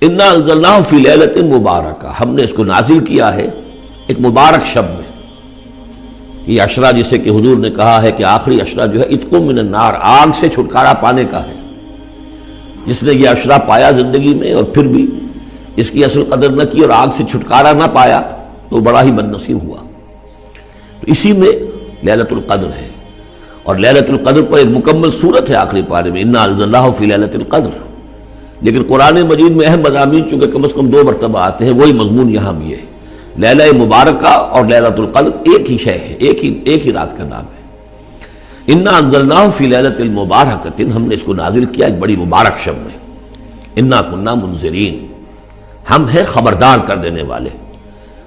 انا انزلناہ فی لیلۃ مبارکہ، ہم نے اس کو نازل کیا ہے ایک مبارک شب میں۔ یہ عشرہ جسے کہ حضور نے کہا ہے کہ آخری عشرہ جو ہے عتق من النار، آگ سے چھٹکارا پانے کا ہے۔ جس نے یہ عشرہ پایا زندگی میں اور پھر بھی اس کی اصل قدر نہ کی اور آگ سے چھٹکارا نہ پایا تو بڑا ہی بد نصیب ہوا۔ تو اسی میں لیلۃ القدر ہے، اور لیلۃ القدر پر ایک مکمل سورت ہے آخری پارے میں، انا انزلناہ فی لیلۃ القدر۔ لیکن قرآن مجید میں اہم مضامین چونکہ کم از کم 2 مرتبہ آتے ہیں، وہی مضمون یہاں بھی ہے۔ لیلہ مبارکہ اور لیلۃ القدر ایک ہی شے ہے، ایک ہی رات کا نام ہے۔ انا انزلناہ فی لیلۃ المبارکۃ، ہم نے اس کو نازل کیا ایک بڑی مبارک شب میں۔ انا کنا منذرین، ہم ہیں خبردار کر دینے والے۔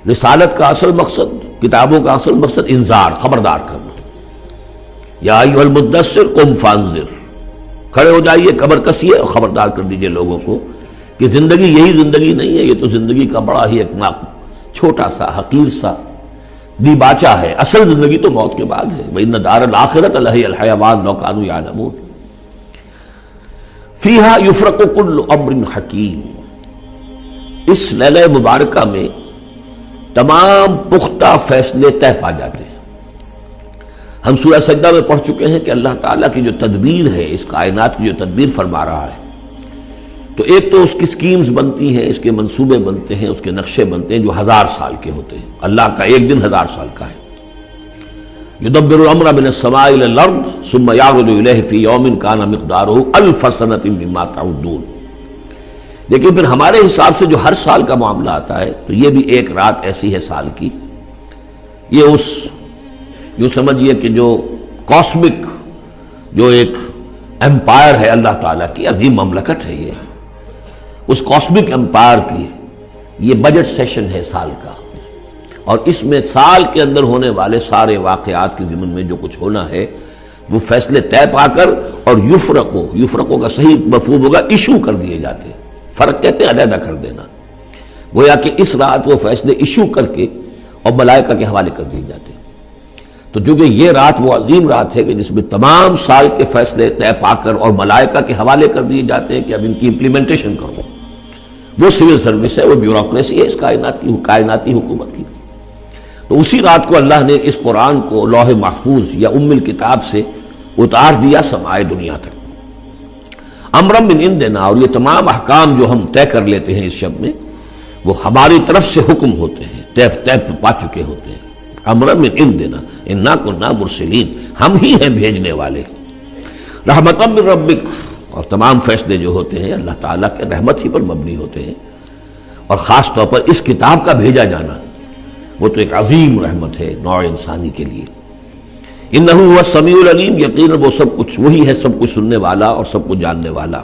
رسالت کا اصل مقصد، کتابوں کا اصل مقصد انذار، خبردار کرنا۔ یا ایھا المدثر قم فانذر، کھڑے ہو جائیے، کمر کسیے اور خبردار کر دیجئے لوگوں کو کہ زندگی یہی زندگی نہیں ہے، یہ تو زندگی کا بڑا ہی ایک چھوٹا سا حقیر سا دیباچہ ہے، اصل زندگی تو موت کے بعد ہے۔ وَإِنَّ دَارَ الْآخِرَةَ لَهِيَ الْحَيَوَانُ لَوْ كَانُوا يَعْلَمُونَ فِيهَا يُفْرَقُ كُلُّ أَمْرٍ حَكِيمٍ، اس لیلہ مبارکہ میں تمام پختہ فیصلے طے پا جاتے ہیں۔ ہم سورہ سجدہ میں پڑھ چکے ہیں کہ اللہ تعالیٰ کی جو تدبیر ہے، اس کائنات کی جو تدبیر فرما رہا ہے، تو ایک تو اس کی سکیمز بنتی ہیں، اس کے منصوبے بنتے ہیں، اس کے نقشے بنتے ہیں جو 1000 سال کے ہوتے ہیں۔ اللہ کا ایک دن 1000 سال کا ہے۔ یدبر الامر من السماء الى الارض ثم يعرج الیہ فی یوم کان مقدارہ 1000 سنۃ مما تعدون۔ لیکن پھر ہمارے حساب سے جو ہر سال کا معاملہ آتا ہے تو یہ بھی ایک رات ایسی ہے سال کی۔ یہ اس جو سمجھیے کہ جو کاسمک جو ایک امپائر ہے اللہ تعالیٰ کی عظیم مملکت ہے، یہ اس کاسمک امپائر کی یہ بجٹ سیشن ہے سال کا، اور اس میں سال کے اندر ہونے والے سارے واقعات کے ضمن میں جو کچھ ہونا ہے وہ فیصلے طے پا کر اور یفرقو کا صحیح مفہوم ہوگا ایشو کر دیے جاتے ہیں۔ فرق کہتے ہیں علیحدہ کر دینا، گویا کہ اس رات وہ فیصلے ایشو کر کے اور ملائکہ کے حوالے کر دیے جاتے ہیں۔ تو چونکہ یہ رات وہ عظیم رات ہے کہ جس میں تمام سال کے فیصلے طے پا کر اور ملائکہ کے حوالے کر دیے جاتے ہیں کہ اب ان کی امپلیمنٹیشن کرو، وہ سول سروس ہے، وہ بیوروکریسی ہے اس کائناتی حکومت کی۔ تو اسی رات کو اللہ نے اس قرآن کو لوح محفوظ یا ام الکتاب سے اتار دیا سمائے دنیا تک۔ امرا من عندنا، اور یہ تمام احکام جو ہم طے کر لیتے ہیں اس شب میں وہ ہماری طرف سے حکم ہوتے ہیں، طے پا چکے ہوتے ہیں۔ امرا من عندنا انا کنا مرسلین، ہم ہی ہیں بھیجنے والے۔ رحمتا من ربک، اور تمام فیصلے جو ہوتے ہیں اللہ تعالیٰ کے رحمت ہی پر مبنی ہوتے ہیں، اور خاص طور پر اس کتاب کا بھیجا جانا وہ تو ایک عظیم رحمت ہے نوع انسانی کے لیے۔ انہ هو السمیع العلیم، یقیناً وہ سب کچھ وہی ہے، سب کچھ سننے والا اور سب کچھ جاننے والا۔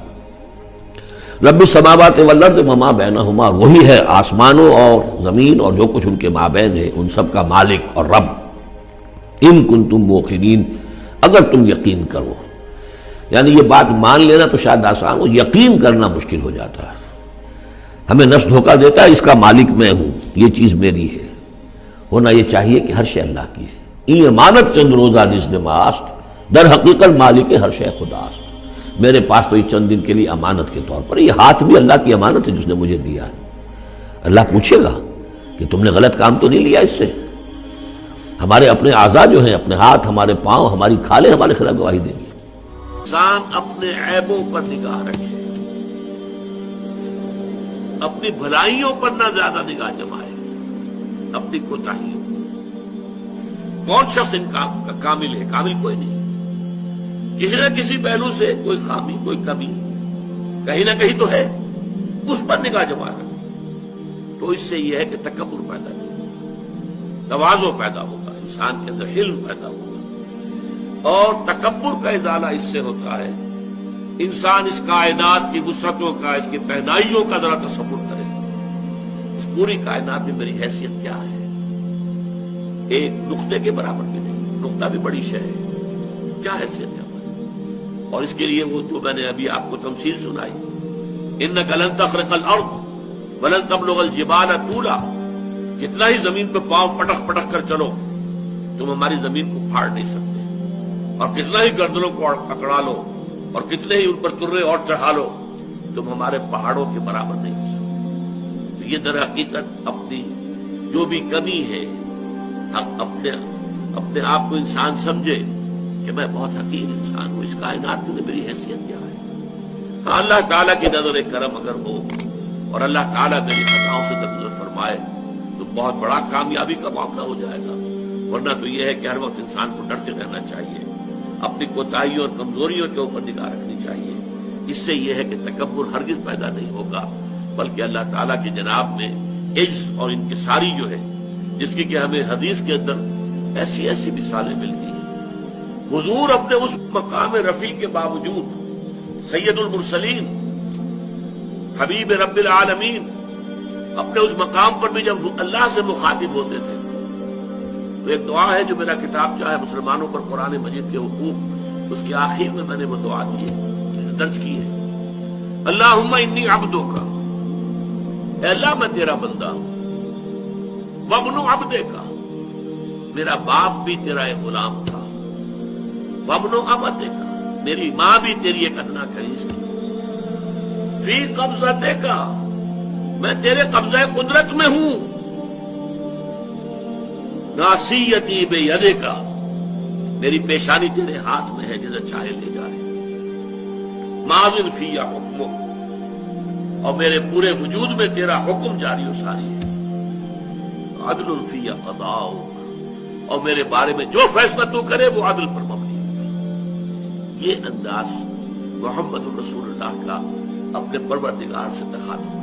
رب السماوات والارض وما بینہما، وہی ہے آسمانوں اور زمین اور جو کچھ ان کے مابین ہے، ان سب کا مالک اور رب۔ ان کنتم موقنین، اگر تم یقین کرو، یعنی یہ بات مان لینا تو شاید آسان ہو، یقین کرنا مشکل ہو جاتا ہے۔ ہمیں نفس دھوکہ دیتا ہے اس کا مالک میں ہوں، یہ چیز میری ہے۔ ہونا یہ چاہیے کہ ہر شے اللہ کی ہے۔ این امانت چند روزہ نزد ماست، در حقیقت مالک ہر شے خداست۔ میرے پاس تو یہ چند دن کے لیے امانت کے طور پر، یہ ہاتھ بھی اللہ کی امانت ہے جس نے مجھے دیا ہے۔ اللہ پوچھے گا کہ تم نے غلط کام تو نہیں لیا اس سے۔ ہمارے اپنے اعضاء جو ہیں، اپنے ہاتھ، ہمارے پاؤں، ہماری کھالیں ہمارے خلاف گواہی دیں گے۔ انسان اپنے عیبوں پر نگاہ رکھے، اپنی بھلائیوں پر نہ زیادہ نگاہ جمائے، اپنی کوتاہیوں۔ کون شخص ان کا کامل ہے؟ کامل کوئی نہیں، کسی نہ کسی پہلو سے کوئی خامی، کوئی کمی کہیں نہ کہیں تو ہے، اس پر نگاہ جمائے رکھے تو اس سے یہ ہے کہ تکبر پیدا نہیں، تواضع پیدا ہوگا، انسان کے اندر علم پیدا ہوگا، اور تکبر کا ازالہ اس سے ہوتا ہے۔ انسان اس کائنات کی وسعتوں کا، اس کی پہنائیوں کا ذرا تصور کرے، اس پوری کائنات میں میری حیثیت کیا ہے؟ ایک نقطے کے برابر بھی نہیں، نقطہ بھی بڑی شے ہے، کیا حیثیت ہے ہماری؟ اور اس کے لیے وہ جو میں نے ابھی آپ کو تمثیل سنائی، انک لن تخرق الارض ولن تبلغ الجبال طولا، کتنا ہی زمین پہ پاؤں پٹک پٹک کر چلو تم ہماری زمین کو پھاڑ نہیں سکتے، اور کتنا ہی گردنوں کو اکڑا لو اور کتنے ہی ان پر ترے اور چڑھا لو تم ہمارے پہاڑوں کے برابر نہیں ہو سکتے۔ تو یہ در حقیقت اپنی جو بھی کمی ہے اپنے آپ کو انسان سمجھے کہ میں بہت حقیر انسان ہوں، اس کائنات میں میری حیثیت کیا ہے۔ ہاں اللہ تعالیٰ کی نظر کرم اگر ہو اور اللہ تعالیٰ میری خطاؤں سے درگزر فرمائے تو بہت بڑا کامیابی کا معاملہ ہو جائے گا، ورنہ تو یہ ہے کہ ہر وقت انسان کو ڈرتے رہنا چاہیے، اپنی کوتاہیوں اور کمزوریوں کے اوپر نگاہ رکھنی چاہیے۔ اس سے یہ ہے کہ تکبر ہرگز پیدا نہیں ہوگا، بلکہ اللہ تعالیٰ کی جناب میں عجز اور انکساری جو ہے، جس کی کہ ہمیں حدیث کے اندر ایسی ایسی مثالیں ملتی ہیں۔ حضور اپنے اس مقام رفیع کے باوجود سید المرسلین حبیب رب العالمین اپنے اس مقام پر بھی جب اللہ سے مخاطب ہوتے تھے تو ایک دعا ہے جو میرا کتاب چاہے مسلمانوں پر قرآن مجید کے حقوق، اس کے آخر میں میں نے وہ دعا دی ہے، درج کی ہے۔ اللہم انی عبدک، اے اللہ میں تیرا بندہ ہوں، وابن عبدک، میرا باپ بھی تیرا ایک غلام تھا، وابن امتک، میری ماں بھی تیری ایک ادنا کنیز تھی، فی قبضتک، میں تیرے قبضہ قدرت میں ہوں، ناصیتی بیدک، میری پیشانی تیرے ہاتھ میں ہے، جسے چاہے لے جائے، ماضٍ فی حکمک، اور میرے پورے وجود میں تیرا حکم جاری و ساری ہے، عدل فی قضاؤک، اور میرے بارے میں جو فیصلہ تو کرے وہ عدل پر مبنی ہے۔ یہ انداز محمد الرسول اللہ کا اپنے پروردگار سے تخاطب